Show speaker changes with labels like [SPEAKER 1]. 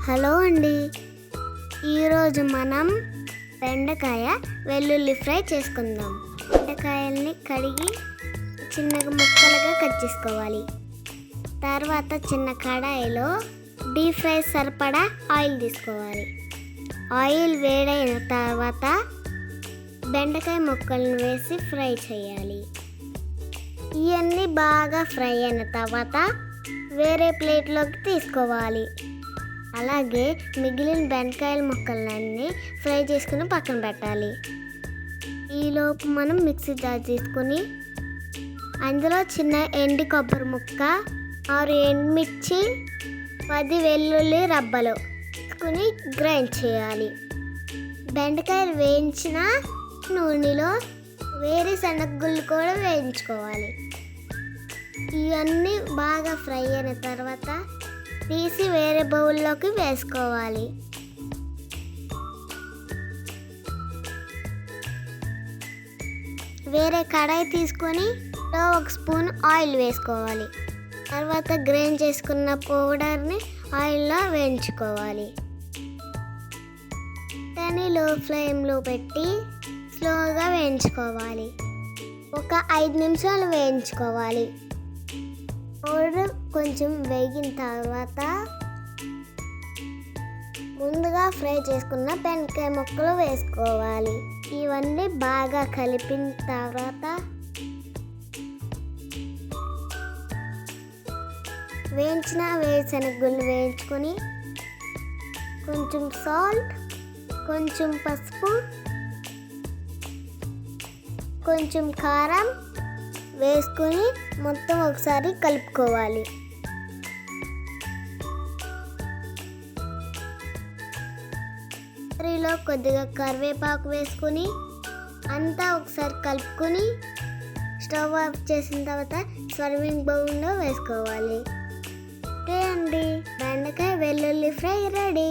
[SPEAKER 1] Hello అండి. ఈరోజు మనం బెండకాయ వెల్లుల్లి ఫ్రై చేసుకుందాం. బెండకాయల్ని కడిగి చిన్నగా ముక్కలుగా కట్ చేసుకోవాలి. తర్వాత చిన్న కడాయిలో డీప్ ఫ్రై సరిపడా ఆయిల్ తీసుకోవాలి. ఆయిల్ వేడైన తర్వాత బెండకాయ ముక్కలను వేసి ఫ్రై చేయాలి. ఇవన్నీ బాగా ఫ్రై అయిన తర్వాత వేరే ప్లేట్లోకి తీసుకోవాలి. అలాగే మిగిలిన బెండకాయల ముక్కలన్నీ ఫ్రై చేసుకుని పక్కన పెట్టాలి. ఈలోపు మనం మిక్సీ జార్ తీసుకుని అందులో చిన్న ఎండు కొబ్బరి ముక్క, 6 ఎండుమిర్చి, 10 వెల్లుల్లి రబ్బలు తీసుకుని గ్రైండ్ చేయాలి. బెండకాయలు వేయించిన నూనెలో వేరుశనగగుళ్ళు కూడా వేయించుకోవాలి. ఇవన్నీ బాగా ఫ్రై అయిన తర్వాత తీసి వేరే బౌల్లోకి వేసుకోవాలి. వేరే కడాయి తీసుకొని 1 స్పూన్ ఆయిల్ వేసుకోవాలి. తర్వాత గ్రైండ్ చేసుకున్న పౌడర్ని ఆయిల్లో వేయించుకోవాలి. దాన్ని లో ఫ్లేమ్లో పెట్టి స్లోగా వేయించుకోవాలి. ఒక 5 నిమిషాలు వేయించుకోవాలి. పౌడర్ కొంచెం వేగిన తర్వాత ముందుగా ఫ్రై చేసుకున్న బెండకాయ ముక్కలు వేసుకోవాలి. ఇవన్నీ బాగా కలిపిన తర్వాత వేయించిన వేరుశనగగుళ్ళు వేయించుకొని కొంచెం సాల్ట్, కొంచెం పసుపు, కొంచెం కారం వేసుకొని మొత్తం ఒకసారి కలుపుకోవాలి. కర్రీలో కొద్దిగా కరివేపాకు వేసుకొని అంతా ఒకసారి కలుపుకొని స్టవ్ ఆఫ్ చేసిన తర్వాత సర్వింగ్ బౌల్లో వేసుకోవాలి. ఓకే అండి, బెండకాయ వెల్లుల్లి ఫ్రై రెడీ.